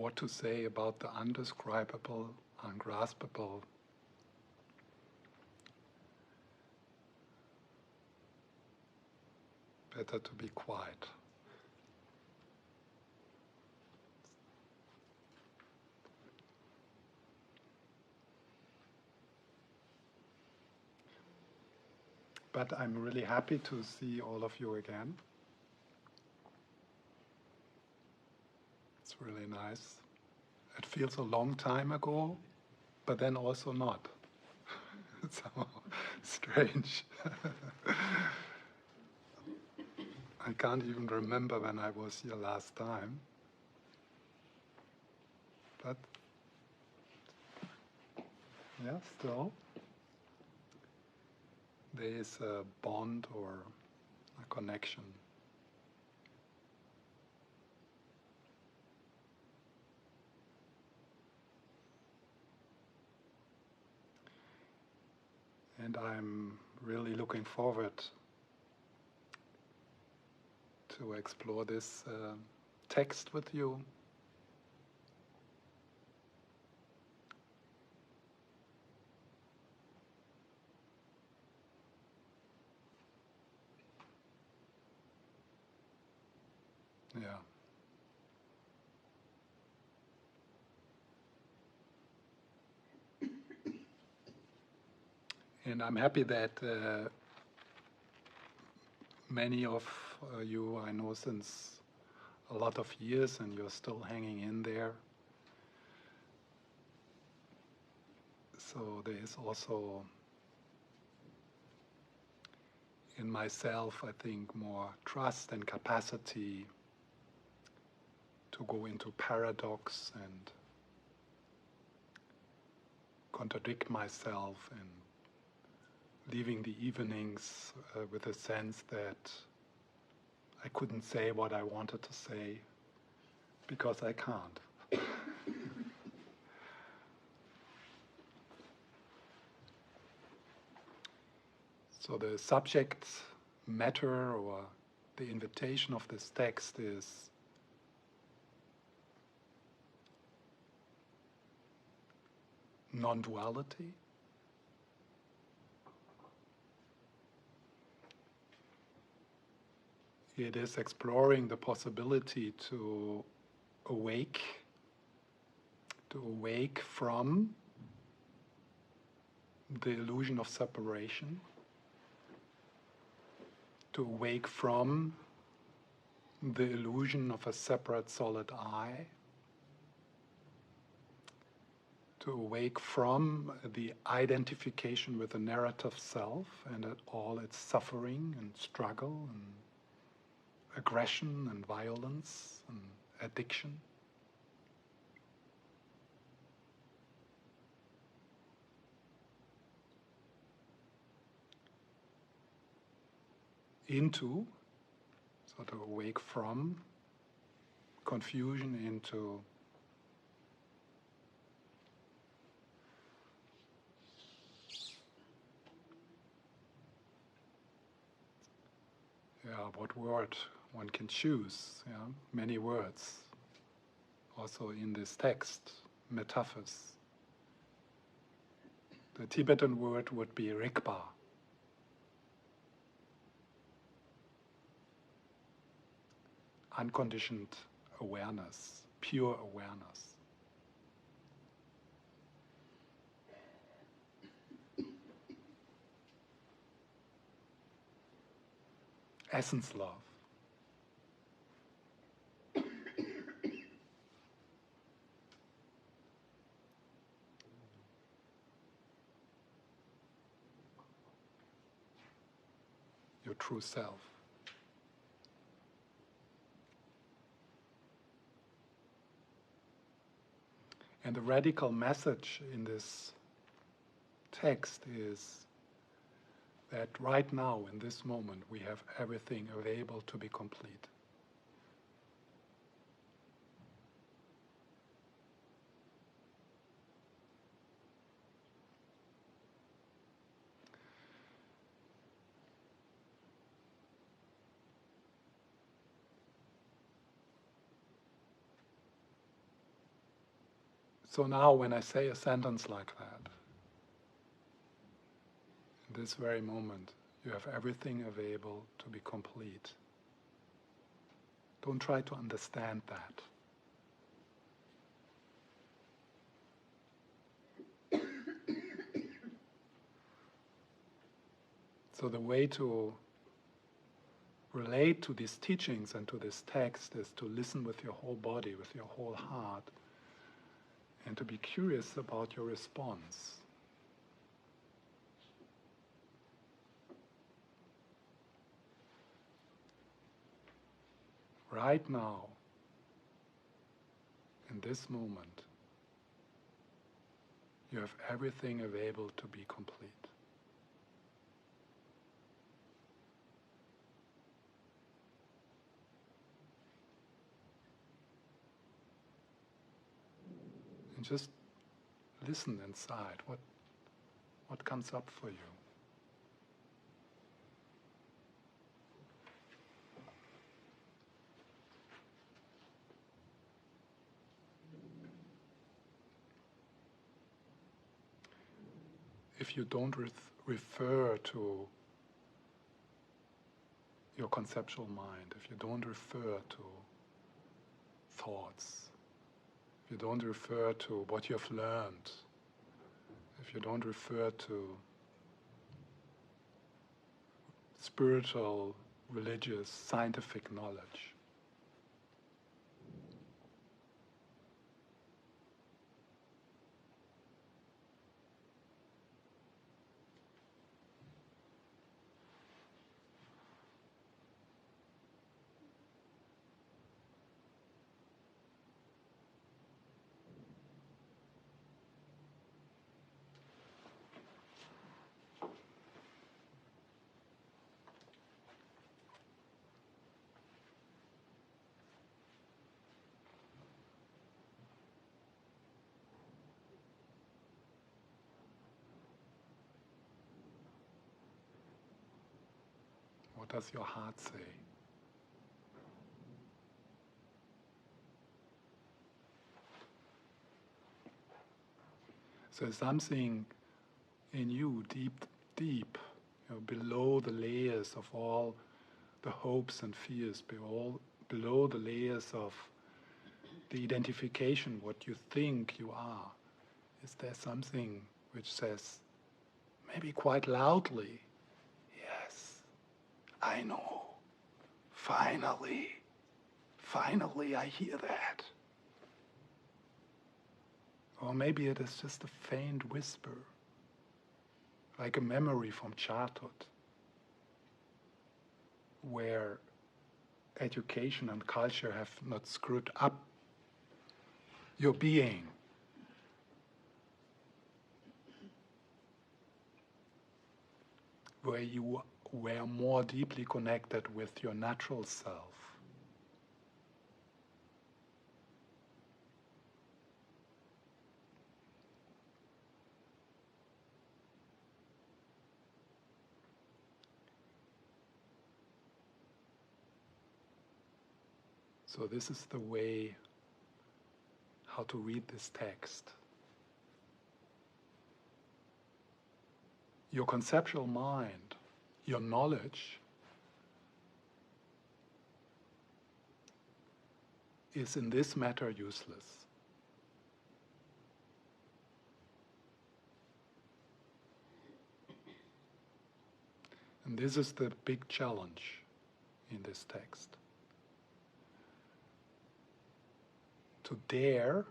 what to say about the undescribable, ungraspable. Better to be quiet. But I'm really happy to see all of you again. It's really nice. It feels a long time ago, but then also not. It's so strange. I can't even remember when I was here last time. But, yeah, still, there is a bond or a connection. And I'm really looking forward to explore this text with you. Yeah. And I'm happy that many of you I know since a lot of years, and you're still hanging in there. So there is also in myself, I think, more trust and capacity to go into paradox and contradict myself, and leaving the evenings with a sense that I couldn't say what I wanted to say because I can't. So the subject matter or the invitation of this text is non-duality. It is exploring the possibility to awake from the illusion of separation, to awake from the illusion of a separate solid I, to awake from the identification with the narrative self and all its suffering and struggle and aggression and violence and addiction. Into, so to awake from confusion into what word one can choose, many words. Also in this text, metaphors. The Tibetan word would be Rigpa. Unconditioned awareness, pure awareness. Essence love. Your true self. And the radical message in this text is that right now, in this moment, we have everything available to be complete. So now when I say a sentence like that, in this very moment, you have everything available to be complete. Don't try to understand that. So the way to relate to these teachings and to this text is to listen with your whole body, with your whole heart, and to be curious about your response. Right now, in this moment, you have everything available to be complete. And just listen inside. What comes up for you? If you don't refer to your conceptual mind, if you don't refer to thoughts, if you don't refer to what you have learned, if you don't refer to spiritual, religious, scientific knowledge, what does your heart say? So something in you, deep, deep, below the layers of all the hopes and fears, below the layers of the identification, what you think you are, is there something which says, maybe quite loudly, yes, I know, finally I hear that. Or maybe it is just a faint whisper, like a memory from childhood, where education and culture have not screwed up your being. Where you were more deeply connected with your natural self. So this is the way how to read this text. Your conceptual mind, your knowledge, is in this matter useless. And this is the big challenge in this text. To dare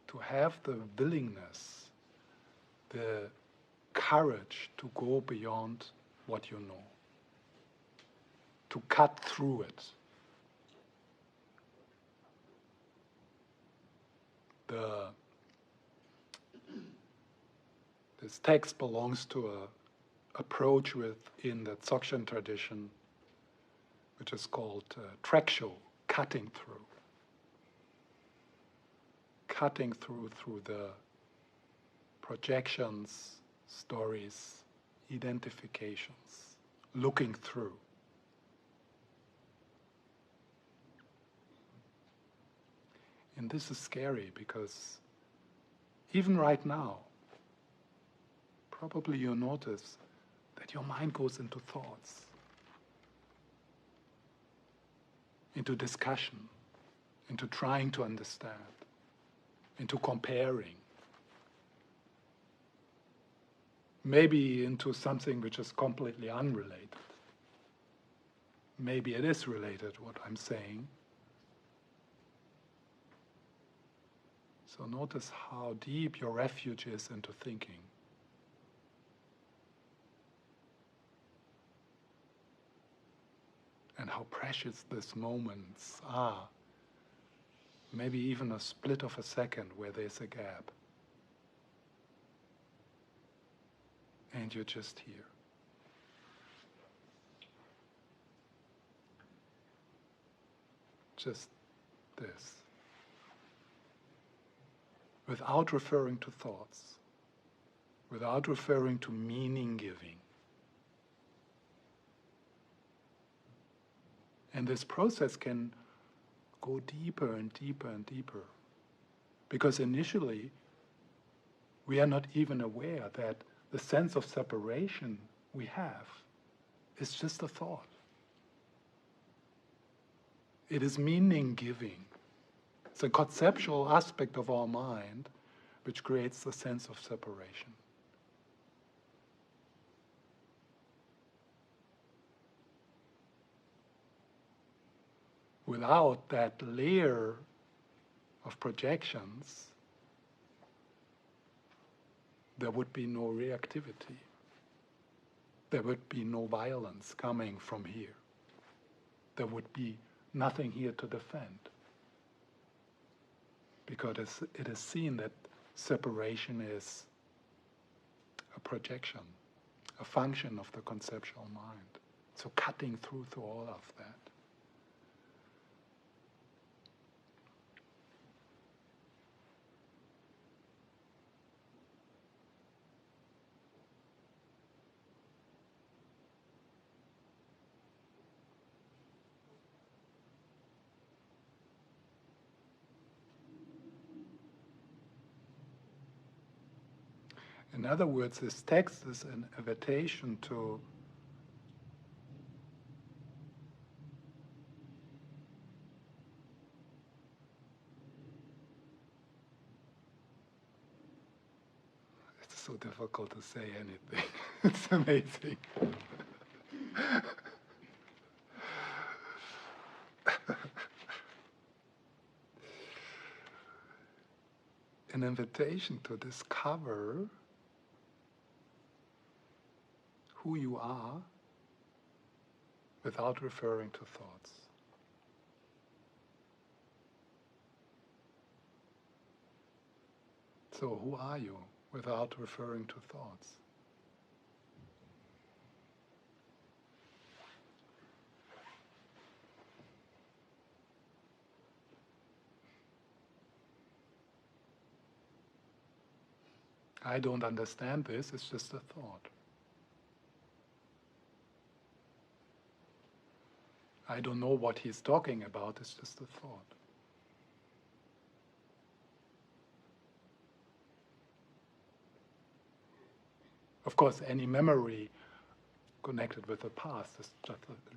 to have the willingness, the courage to go beyond what you know, to cut through it. This text belongs to an approach within the Dzogchen tradition, which is called Trackless, cutting through. Cutting through the projections, stories, identifications, looking through. And this is scary because Even right now, probably you'll notice that your mind goes into thoughts, into discussion, into trying to understand, into comparing, maybe into something which is completely unrelated. Maybe it is related, what I'm saying. So notice how deep your refuge is into thinking. And how precious these moments are. Maybe even a split of a second where there's a gap. And you're just here. Just this. Without referring to thoughts. Without referring to meaning giving. And this process can go deeper and deeper and deeper. Because initially, we are not even aware that the sense of separation we have is just a thought. It is meaning giving. It's a conceptual aspect of our mind which creates the sense of separation. Without that layer of projections, there would be no reactivity. There would be no violence coming from here. There would be nothing here to defend. Because it is seen that separation is a projection, a function of the conceptual mind. So cutting through all of that. In other words, this text is an invitation to it's so difficult to say anything. It's amazing. An invitation to discover who you are without referring to thoughts. So who are you without referring to thoughts? I don't understand this, it's just a thought. I don't know what he's talking about, it's just a thought. Of course, any memory connected with the past is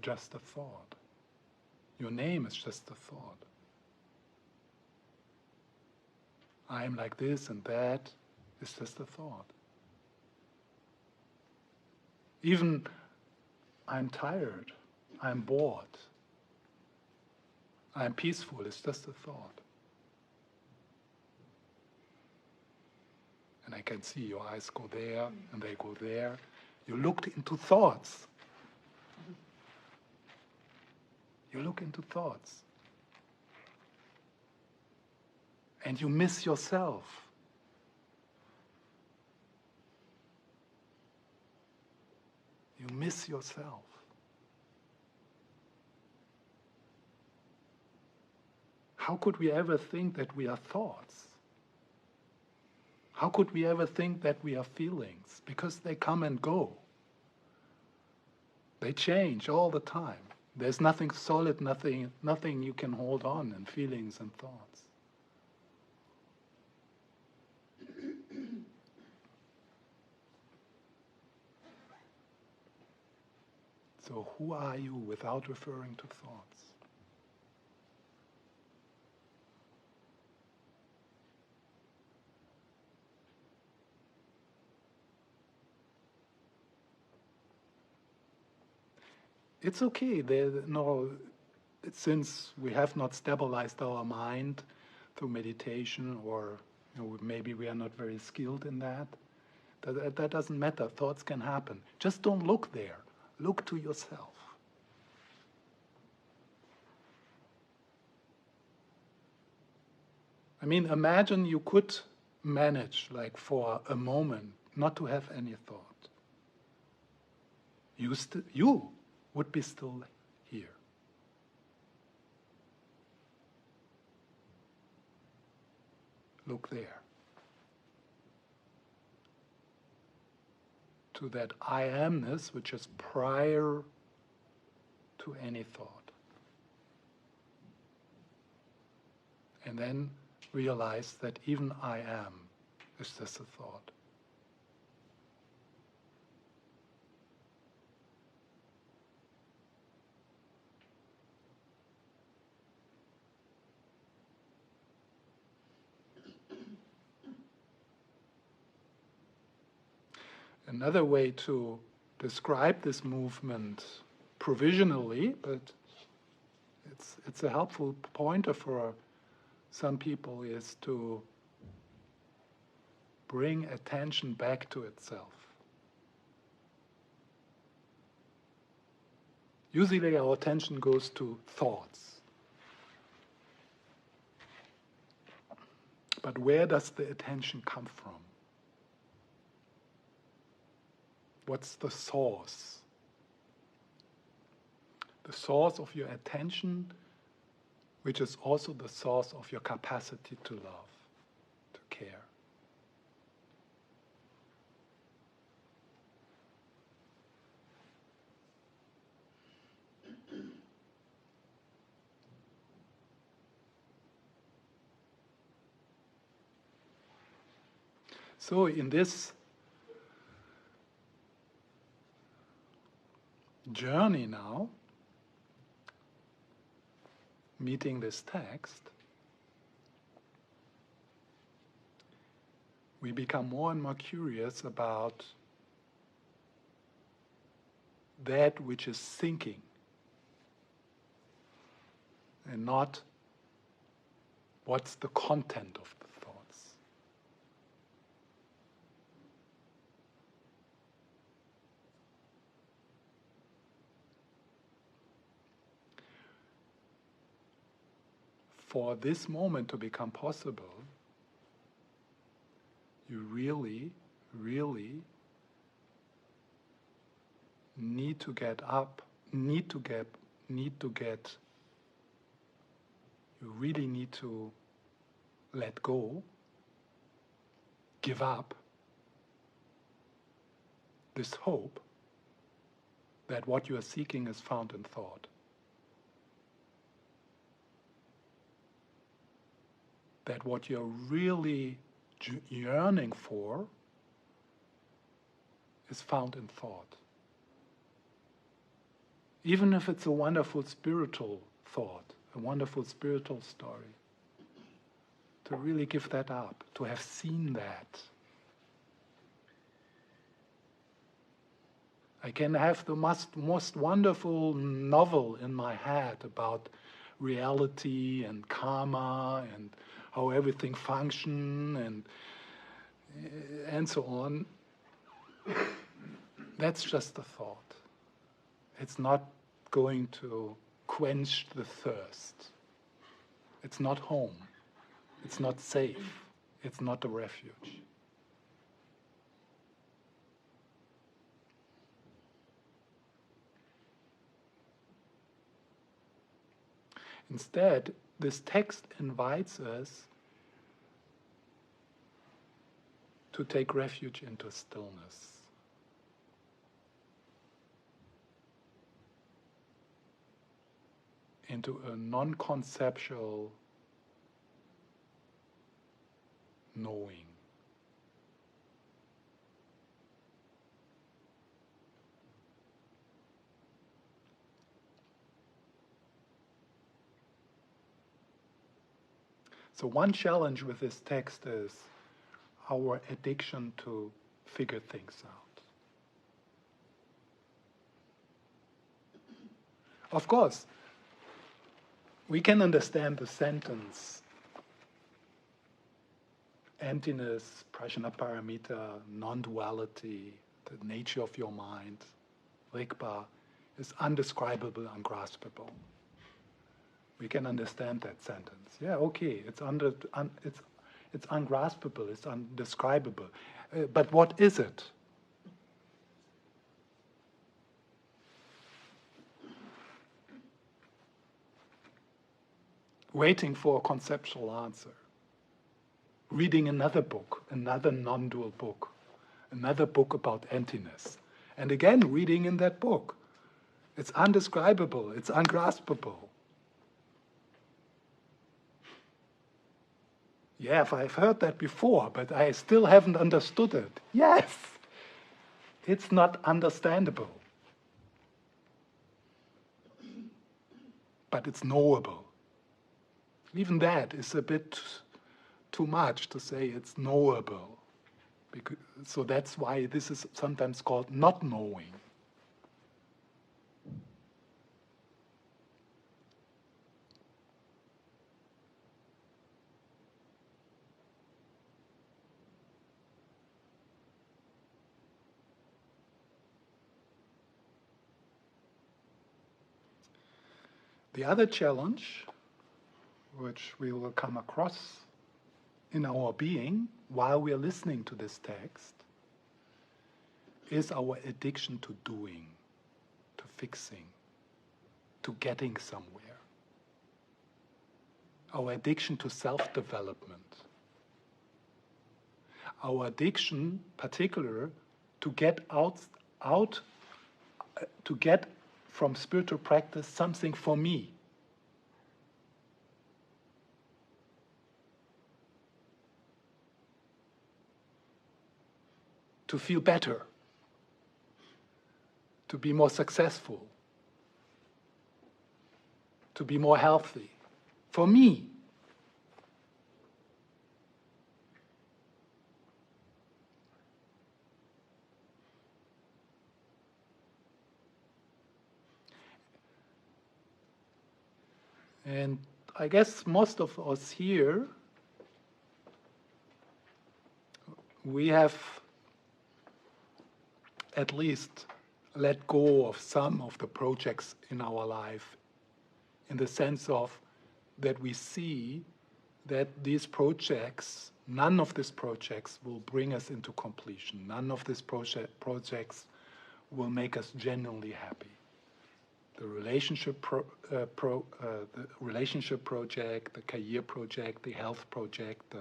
just a thought. Your name is just a thought. I am like this and that is just a thought. Even I'm tired, I'm bored, I'm peaceful, it's just a thought. And I can see your eyes go there and they go there. You looked into thoughts. You look into thoughts. And you miss yourself. You miss yourself. How could we ever think that we are thoughts? How could we ever think that we are feelings? Because they come and go. They change all the time. There's nothing solid, nothing you can hold on in feelings and thoughts. So who are you without referring to thoughts? It's okay. Since we have not stabilized our mind through meditation, or maybe we are not very skilled in that, that doesn't matter. Thoughts can happen. Just don't look there. Look to yourself. I mean, imagine you could manage, like for a moment, not to have any thought. You would be still here. Look there. To that I amness, which is prior to any thought. And then realize that even I am is just a thought. Another way to describe this movement provisionally, but it's a helpful pointer for some people, is to bring attention back to itself. Usually our attention goes to thoughts. But where does the attention come from? What's the source? The source of your attention, which is also the source of your capacity to love, to care. So in this journey now, meeting this text, we become more and more curious about that which is thinking, and not what's the content of the thoughts. For this moment to become possible, you really, really need to get up, you really need to let go, give up this hope that what you are seeking is found in thought. That what you're really yearning for is found in thought. Even if it's a wonderful spiritual thought, a wonderful spiritual story, to really give that up, to have seen that. I can have the most wonderful novel in my head about reality and karma and how everything functions and so on. That's just a thought. It's not going to quench the thirst. It's not home. It's not safe. It's not a refuge. Instead, this text invites us to take refuge into stillness. Into a non-conceptual knowing. So one challenge with this text is our addiction to figure things out. Of course, we can understand the sentence, emptiness, prajnaparamita, non-duality, the nature of your mind, Rigpa, is undescribable, ungraspable. We can understand that sentence. Yeah, okay, it's ungraspable, it's undescribable. But what is it? Waiting for a conceptual answer. Reading another book, another non-dual book, another book about emptiness. And again, reading in that book. It's undescribable, it's ungraspable. Yeah, I've heard that before, but I still haven't understood it. Yes, it's not understandable. But it's knowable. Even that is a bit too much to say it's knowable. So that's why this is sometimes called not knowing. The other challenge, which we will come across in our being while we are listening to this text, is our addiction to doing, to fixing, to getting somewhere. Our addiction to self-development. Our addiction, particular, to get to get from spiritual practice something for me. To feel better, to be more successful, to be more healthy, for me. And I guess most of us here, we have at least let go of some of the projects in our life, in the sense of that we see that these projects, none of these projects will bring us into completion. None of these projects will make us genuinely happy. The relationship the relationship project, the career project, the health project.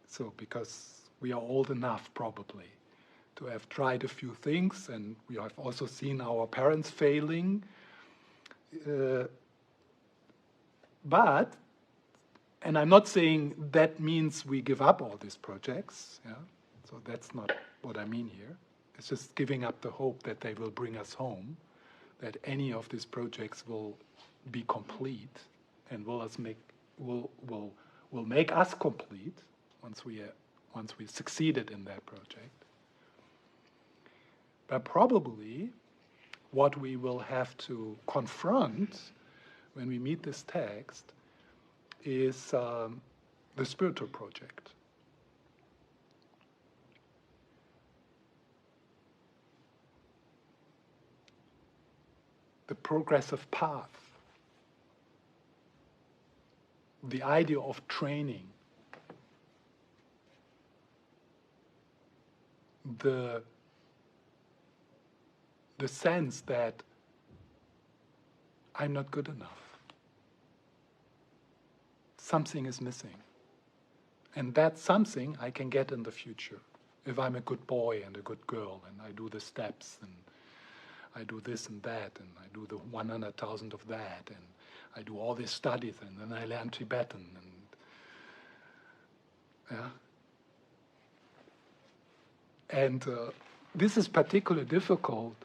So because we are old enough probably to have tried a few things, and we have also seen our parents failing. But, and I'm not saying that means we give up all these projects, yeah? So that's not what I mean here. It's just giving up the hope that they will bring us home, that any of these projects will be complete and will make us complete once we succeeded in that project. But probably what we will have to confront when we meet this text is the spiritual project. The progressive path. The idea of training. The sense that I'm not good enough. Something is missing. And that something I can get in the future. If I'm a good boy and a good girl, and I do the steps, and I do this and that, and I do the 100,000 of that, and I do all these studies, and then I learn Tibetan, and yeah. And this is particularly difficult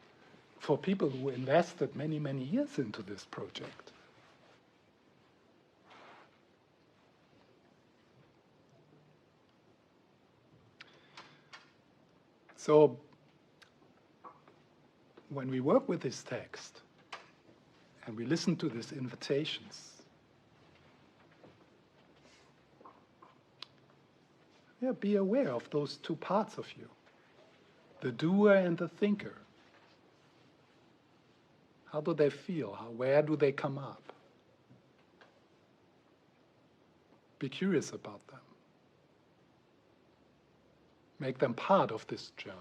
for people who invested many, many years into this project. So when we work with this text and we listen to these invitations, be aware of those two parts of you, the doer and the thinker. How do they feel? Where do they come up? Be curious about them. Make them part of this journey.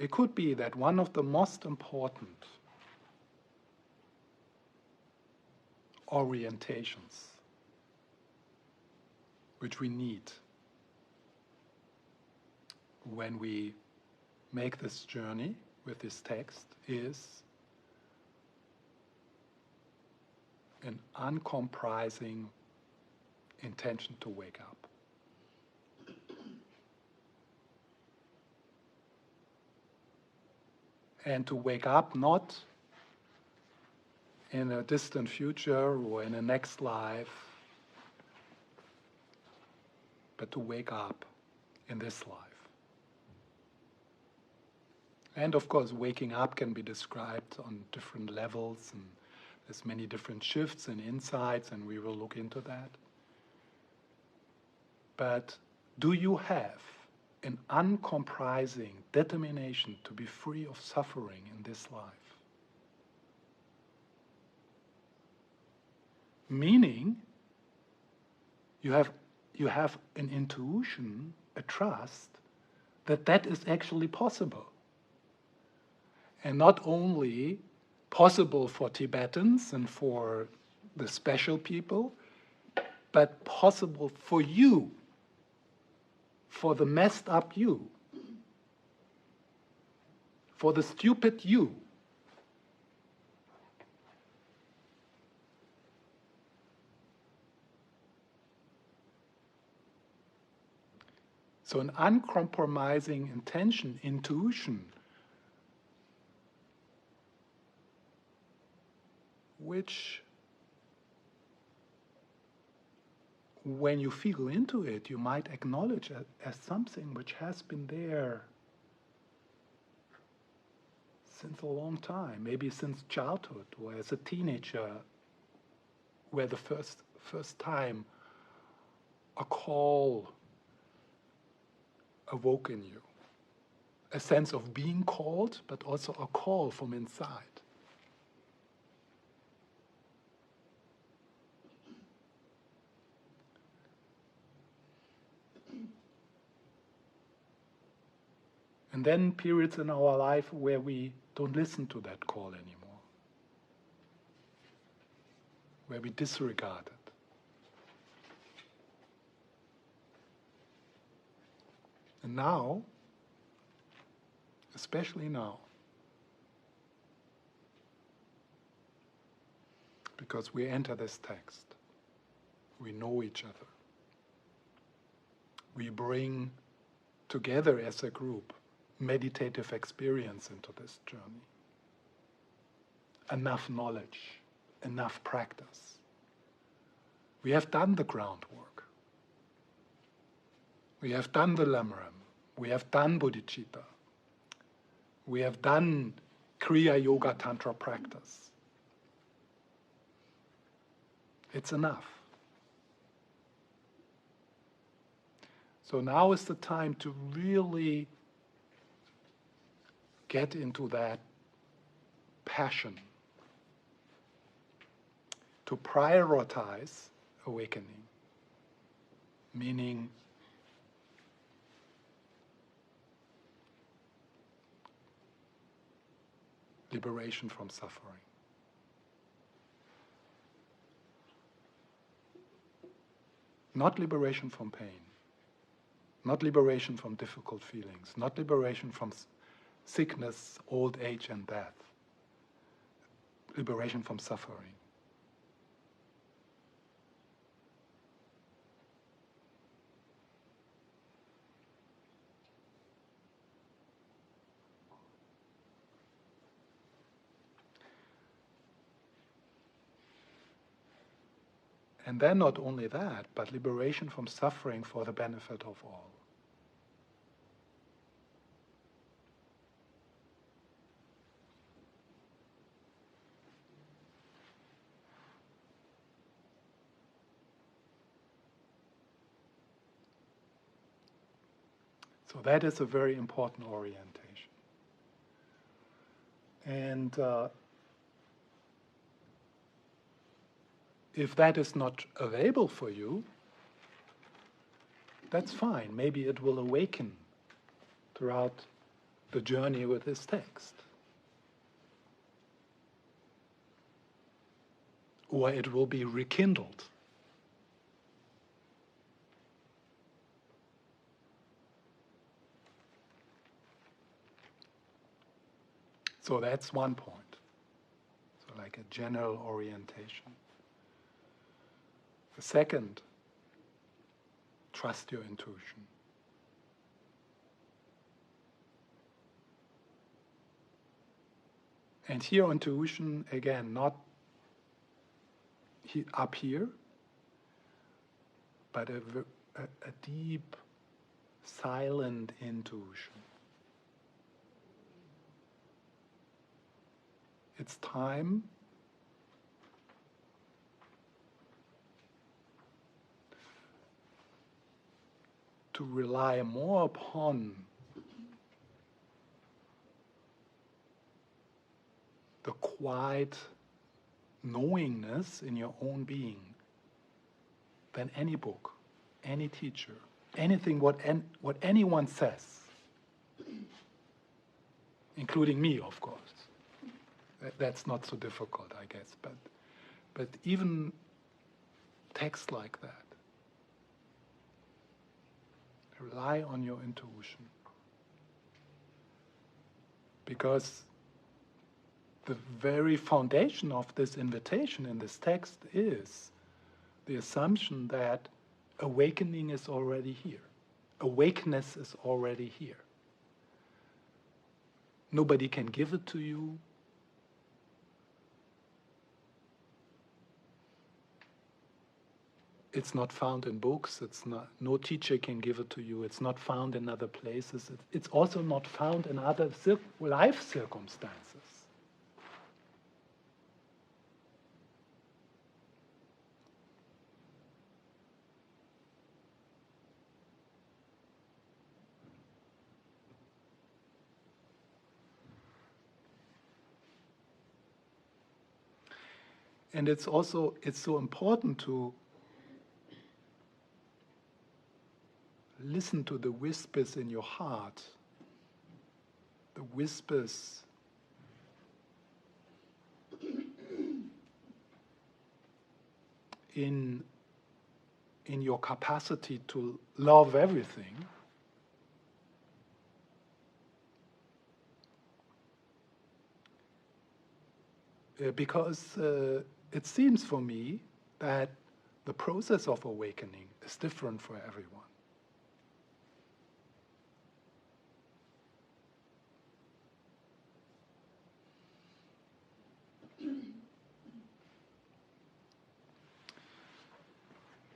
It could be that one of the most important orientations which we need when we make this journey with this text is an uncompromising intention to wake up. And to wake up not in a distant future or in a next life, but to wake up in this life. And of course, waking up can be described on different levels, and there's many different shifts and insights, and we will look into that. But do you have an uncompromising determination to be free of suffering in this life? Meaning, you have an intuition, a trust, that is actually possible. And not only possible for Tibetans and for the special people, but possible for you, for the messed up you, for the stupid you. So an uncompromising intention, intuition, which, when you feel into it, you might acknowledge as something which has been there since a long time, maybe since childhood or as a teenager, where the first time a call awoke in you. A sense of being called, but also a call from inside. And then periods in our life where we don't listen to that call anymore, where we disregard it. And now, especially now, because we enter this text, we know each other, we bring together as a group meditative experience into this journey. Enough knowledge, enough practice. We have done the groundwork. We have done the Lamrim. We have done bodhicitta. We have done Kriya Yoga Tantra practice. It's enough. So now is the time to really get into that passion, to prioritize awakening, meaning liberation from suffering. Not liberation from pain, not liberation from difficult feelings, not liberation from sickness, old age, and death. Liberation from suffering. And then not only that, but liberation from suffering for the benefit of all. So that is a very important orientation. And if that is not available for you, that's fine. Maybe it will awaken throughout the journey with this text. Or it will be rekindled. So that's one point. So like a general orientation. The second, trust your intuition. And here intuition, again, not up here, but a deep, silent intuition. It's time to rely more upon the quiet knowingness in your own being than any book, any teacher, anything what anyone says, including me, of course. That's not so difficult, I guess, but even texts like that, rely on your intuition. Because the very foundation of this invitation in this text is the assumption that awakening is already here. Awakeness is already here. Nobody can give it to you. It's not found in books. No teacher can give it to you. It's not found in other places. It's also not found in other life circumstances. And it's so important to listen to the whispers in your heart, the whispers in your capacity to love everything, because it seems for me that the process of awakening is different for everyone.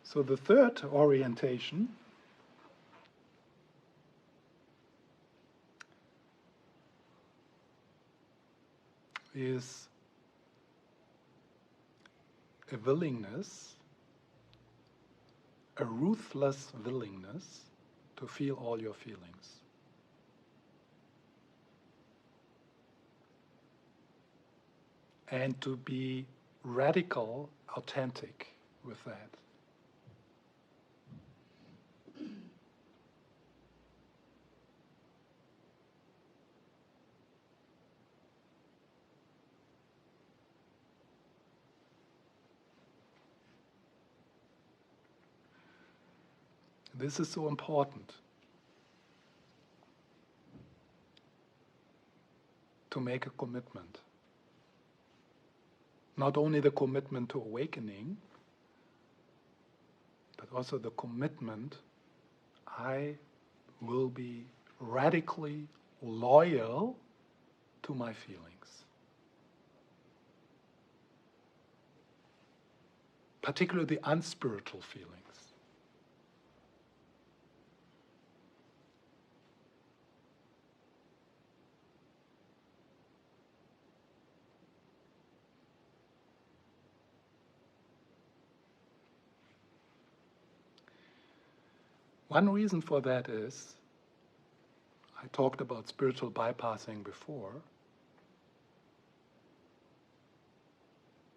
So the third orientation is a willingness, a ruthless willingness to feel all your feelings. And to be radical, authentic with that. This is so important to make a commitment. Not only the commitment to awakening, but also the commitment, I will be radically loyal to my feelings. particularly the unspiritual feelings. One reason for that is, I talked about spiritual bypassing before.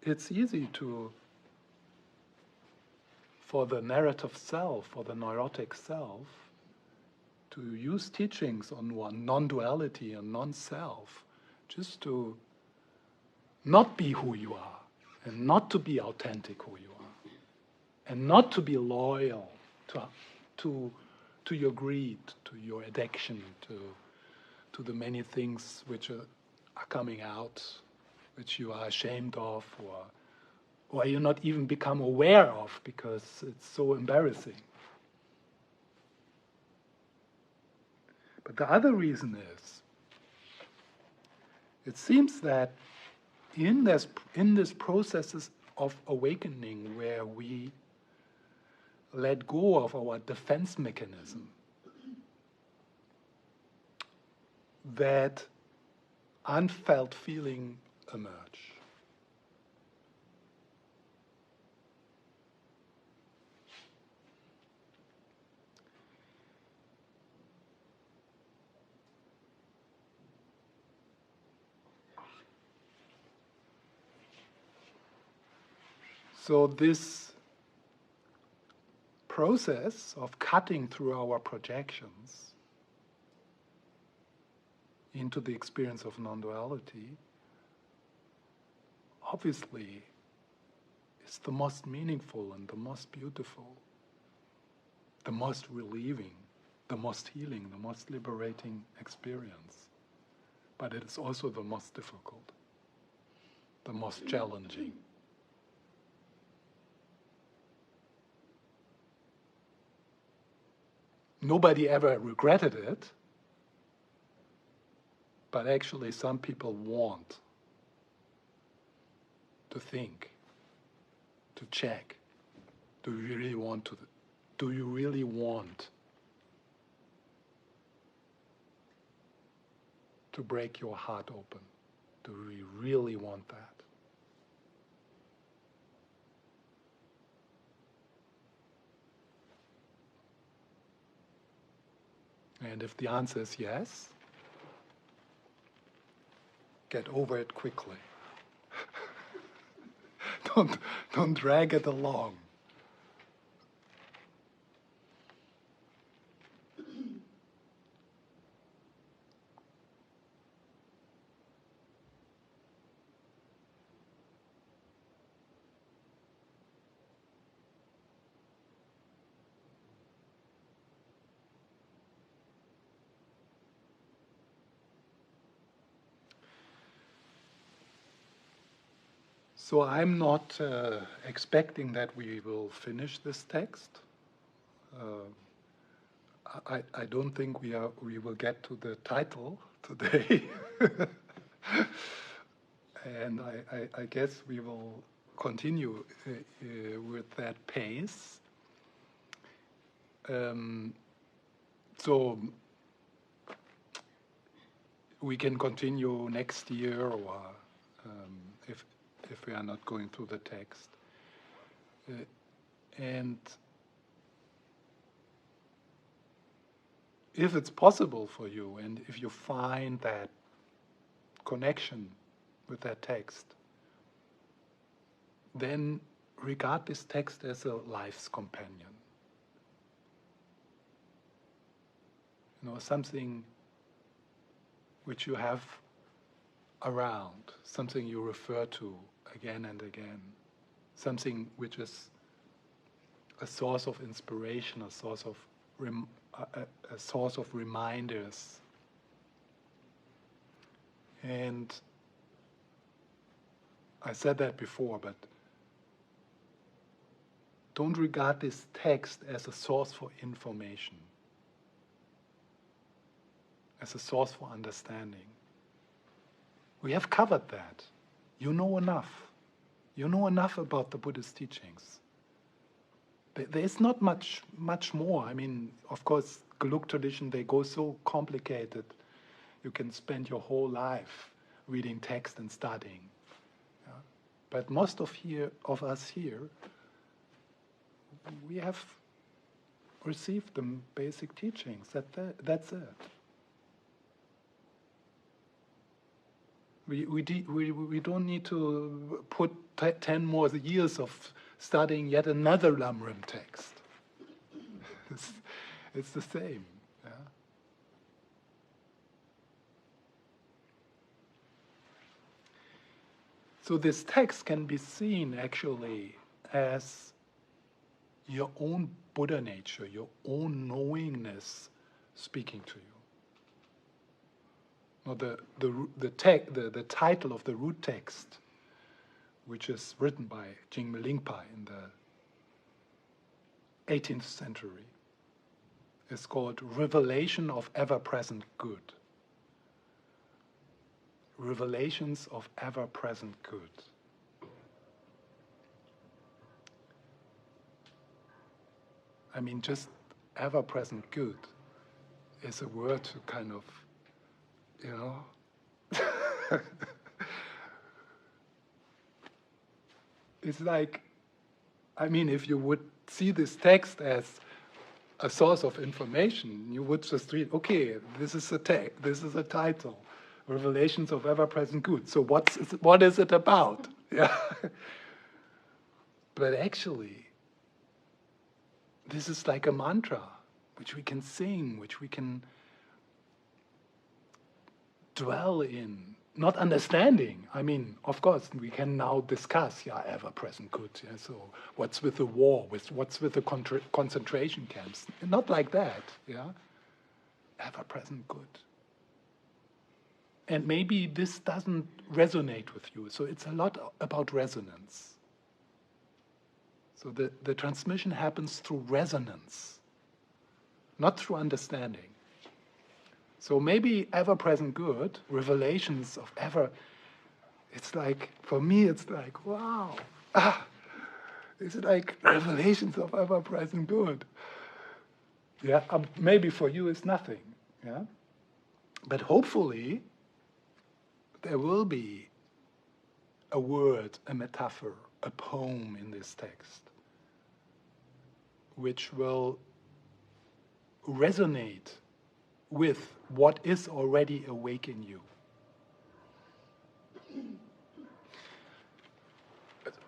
It's easy for the narrative self, for the neurotic self, to use teachings on non-duality and non-self just to not be who you are, and not to be authentic who you are, and not to be loyal to your greed, to your addiction, to the many things which are coming out, which you are ashamed of, or you not even become aware of because it's so embarrassing. But the other reason is, it seems that in this processes of awakening where we let go of our defense mechanism, that unfelt feeling emerge. So this process of cutting through our projections into the experience of non-duality obviously is the most meaningful and the most beautiful, the most relieving, the most healing, the most liberating experience. But it is also the most difficult, the most challenging. Nobody ever regretted it, but actually some people want to think, to check, do you really want to break your heart open? Do you really want that? And if the answer is yes, get over it quickly. Don't drag it along. So I'm not expecting that we will finish this text. I don't think we will get to the title today. And I guess we will continue with that pace. So we can continue next year, or if we are not going through the text. And if it's possible for you, and if you find that connection with that text, then regard this text as a life's companion. You know, something which you have around, something you refer to again and again, something which is a source of inspiration, a source of reminders. And I said that before, but don't regard this text as a source for information, as a source for understanding. We have covered that. You know enough. You know enough about the Buddhist teachings. There's not much more. I mean, of course, Gelug tradition, they go so complicated. You can spend your whole life reading text and studying. Yeah? But most of us here, we have received the basic teachings. That's it. We don't need to put 10 more years of studying yet another Lamrim text. It's the same. Yeah? So this text can be seen actually as your own Buddha nature, your own knowingness speaking to you. Now the title of the root text, which is written by Jigmé Lingpa in the 18th century, is called Revelation of Ever-Present Good. Revelations of Ever-Present Good. I mean, just ever-present good is a word to kind of, it's like, I mean, if you would see this text as a source of information, you would just read, okay, this is a title, Revelations of Ever-Present Good. So what is it about? Yeah. But actually, this is like a mantra, which we can sing, which we can dwell in, not understanding. I mean, of course, we can now discuss, ever-present good. Yeah, so what's with the war? What's with the concentration camps? Not like that, yeah? Ever-present good. And maybe this doesn't resonate with you, so it's a lot about resonance. So the transmission happens through resonance, not through understanding. So maybe ever-present good, revelations of it's like, for me, it's like, wow. It's like revelations of ever-present good. Yeah, maybe for you it's nothing. Yeah, but hopefully there will be a word, a metaphor, a poem in this text, which will resonate with what is already awake in you.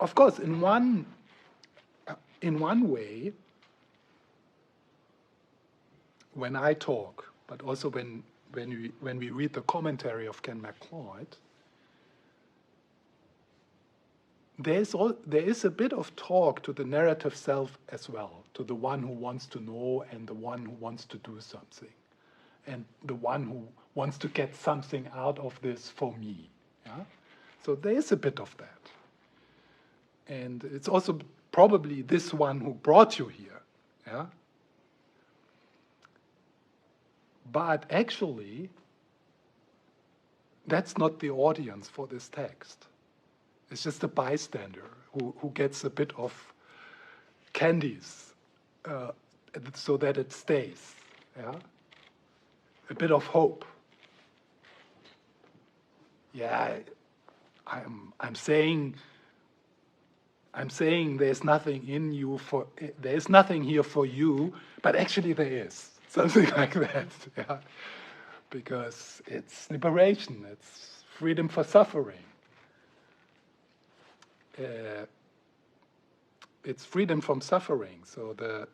Of course, in one way, when I talk, but also when we read the commentary of Ken McLeod, there is a bit of talk to the narrative self as well, to the one who wants to know and the one who wants to do something, and the one who wants to get something out of this for me. Yeah? So there is a bit of that. And it's also probably this one who brought you here. Yeah? But actually, that's not the audience for this text. It's just a bystander who gets a bit of candies so that it stays. Yeah? A bit of hope. Yeah, I'm saying there's nothing in you there's nothing here for you, but actually there is. Something like that. Yeah? Because it's liberation, it's freedom for suffering. It's freedom from suffering. So the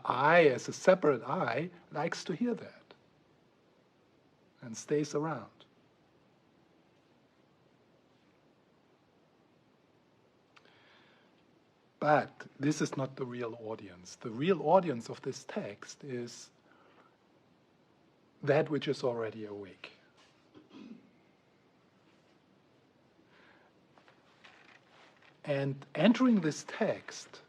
I, as a separate I, likes to hear that and stays around. But this is not the real audience. The real audience of this text is that which is already awake. And entering this text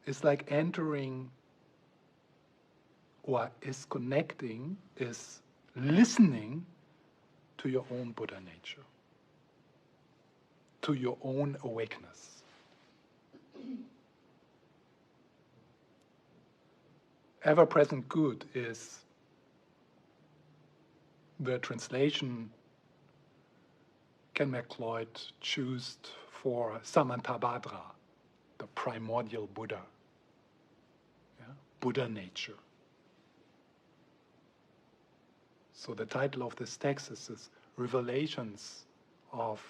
is like entering, or is connecting, is listening to your own Buddha nature, to your own awakeness. Ever-present good is the translation Ken McLeod chose for Samantabhadra, the primordial Buddha, Buddha nature. So the title of this text is Revelations of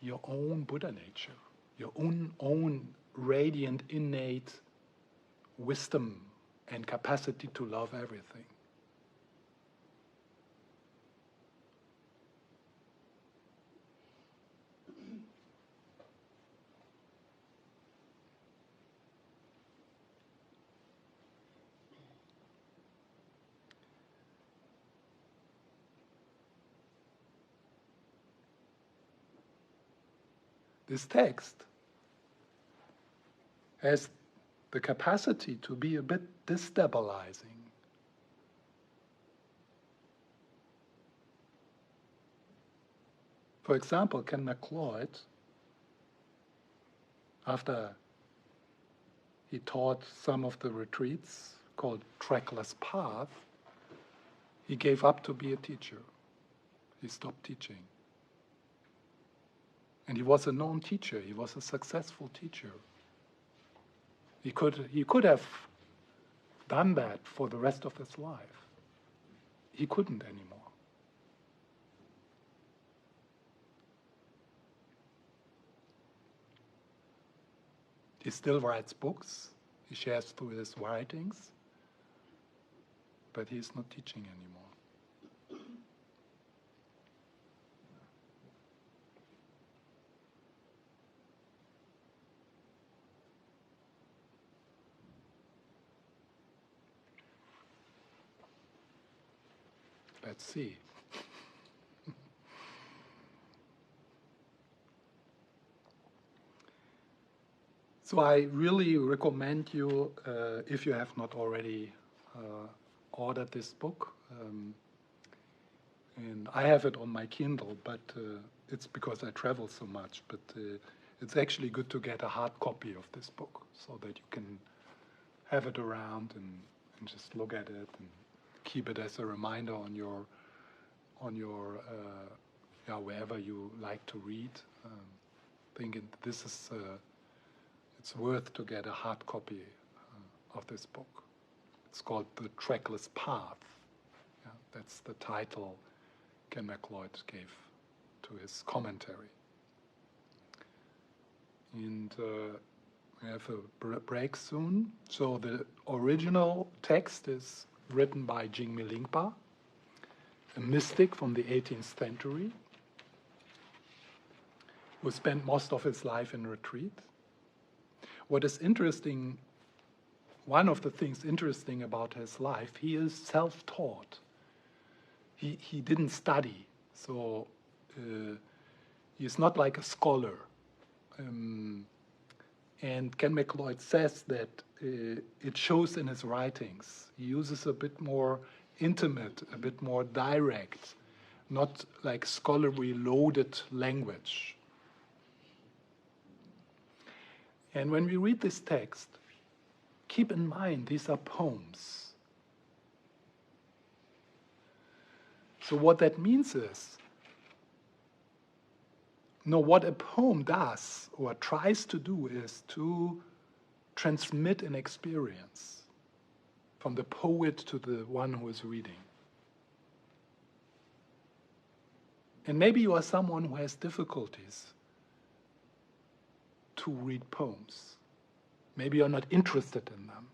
your own Buddha nature, your own radiant, innate wisdom and capacity to love everything. This text has the capacity to be a bit destabilizing. For example, Ken McLeod, after he taught some of the retreats called Trackless path, he gave up to be a teacher. He stopped teaching. And he was a known teacher. He was a successful teacher. He could have done that for the rest of his life. He couldn't anymore. He still writes books. He shares through his writings. But he's not teaching anymore. Let's see. So I really recommend you, if you have not already ordered this book, and I have it on my Kindle, but it's because I travel so much, but it's actually good to get a hard copy of this book so that you can have it around and just look at it and keep it as a reminder on your wherever you like to read. This is it's worth to get a hard copy of this book. It's called The Trackless Path. Yeah, that's the title Ken McLeod gave to his commentary. And we have a break soon. So the original text is written by Jigmé Lingpa, a mystic from the 18th century, who spent most of his life in retreat. What is interesting, one of the things interesting about his life, he is self-taught. He didn't study, so he's not like a scholar. And Ken McLeod says that it shows in his writings. He uses a bit more intimate, a bit more direct, not like scholarly loaded language. And when we read this text, keep in mind these are poems. So what that means is, what a poem does or tries to do is to transmit an experience from the poet to the one who is reading. And maybe you are someone who has difficulties to read poems. Maybe you're not interested in them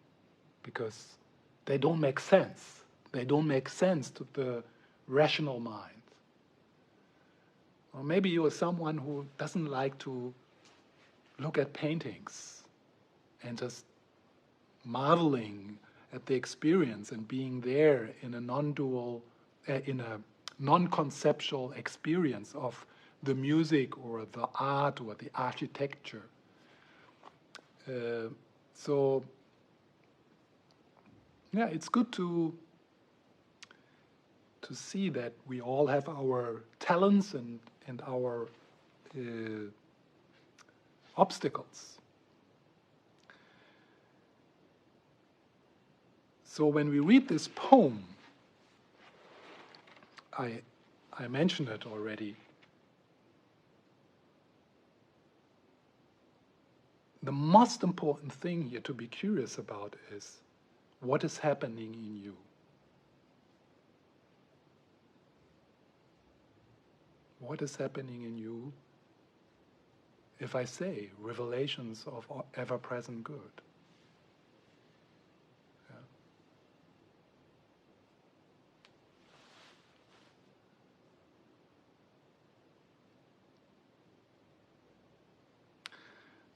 because they don't make sense. They don't make sense to the rational mind. Or maybe you are someone who doesn't like to look at paintings and just marveling at the experience and being there in a non-dual, in a non-conceptual experience of the music or the art or the architecture. So it's good to to see that we all have our talents and our obstacles. So when we read this poem, I mentioned it already. The most important thing here to be curious about is what is happening in you. What is happening in you if I say revelations of ever-present good? Yeah.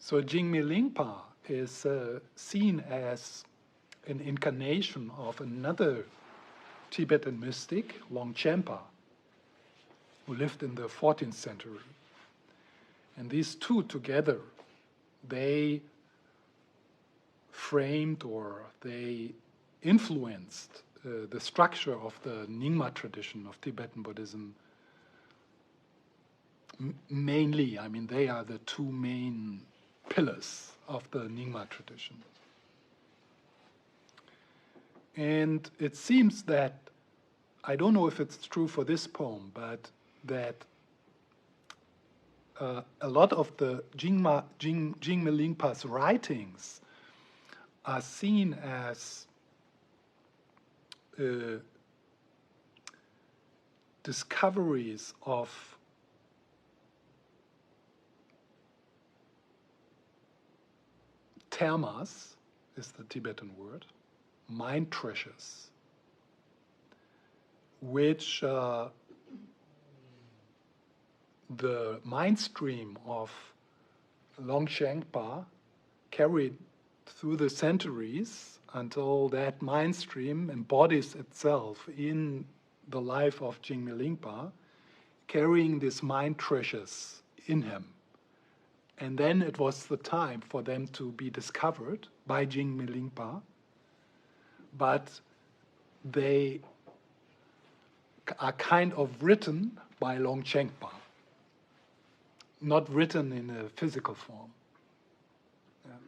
So Jigmé Lingpa is seen as an incarnation of another Tibetan mystic, Longchenpa, who lived in the 14th century. And these two together, they framed or they influenced the structure of the Nyingma tradition of Tibetan Buddhism. Mainly, I mean, they are the two main pillars of the Nyingma tradition. And it seems that, I don't know if it's true for this poem, but that a lot of the Jigmé Lingpa's writings are seen as discoveries of termas, is the Tibetan word, mind treasures, which the mind stream of Longchenpa carried through the centuries until that mind stream embodies itself in the life of Jigmé Lingpa, carrying these mind treasures in him. And then it was the time for them to be discovered by Jigmé Lingpa, but they are kind of written by Longchenpa, not written in a physical form. Yeah.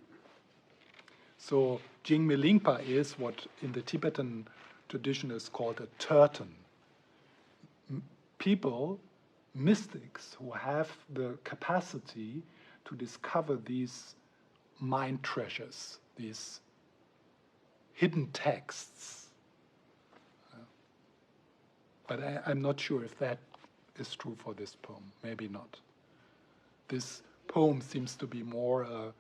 So Jigmé Lingpa is what in the Tibetan tradition is called a terton. People, mystics, who have the capacity to discover these mind treasures, these hidden texts. But I'm not sure if that is true for this poem. Maybe not. This poem seems to be more a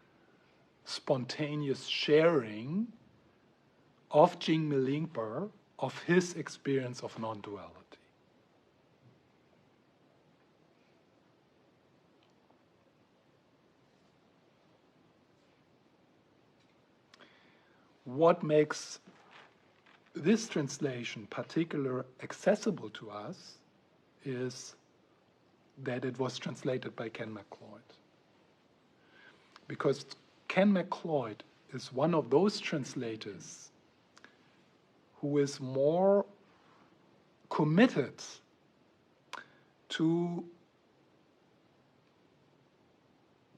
spontaneous sharing of Jigmé Lingpa, of his experience of non-duality. What makes this translation particularly accessible to us is that it was translated by Ken McLeod. Because Ken McLeod is one of those translators who is more committed to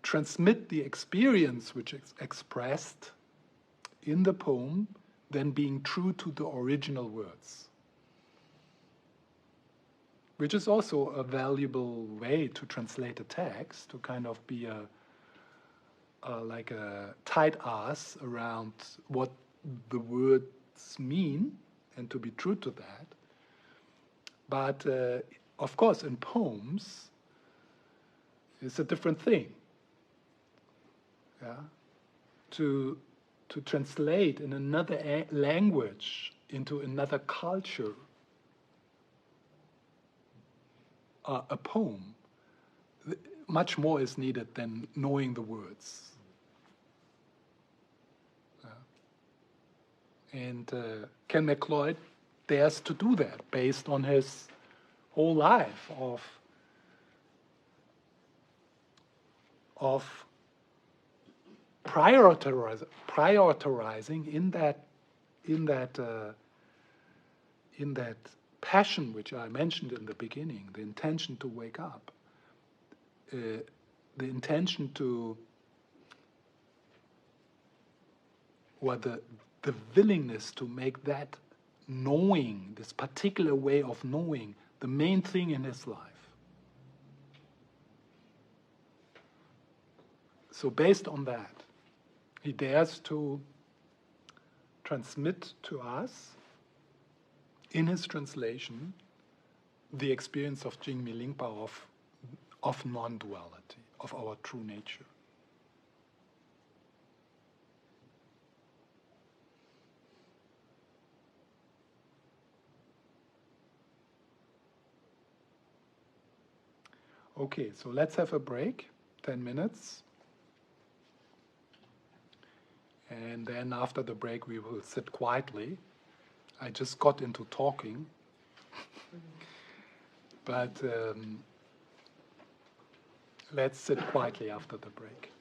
transmit the experience which is expressed in the poem than being true to the original words, which is also a valuable way to translate a text, to kind of be like a tight ass around what the words mean and to be true to that. But of course, in poems, it's a different thing. Yeah, to translate in another language into another culture a poem, much more is needed than knowing the words. And Ken McLeod dares to do that based on his whole life of prioritizing in that passion which I mentioned in the beginning, the intention to wake up, the intention to, or the willingness to make that knowing, this particular way of knowing, the main thing in his life. So based on that, he dares to transmit to us, in his translation, the experience of Jigmé Lingpa of non-duality, of our true nature. Okay, so let's have a break, 10 minutes. And then after the break we will sit quietly. I just got into talking, but let's sit quietly after the break.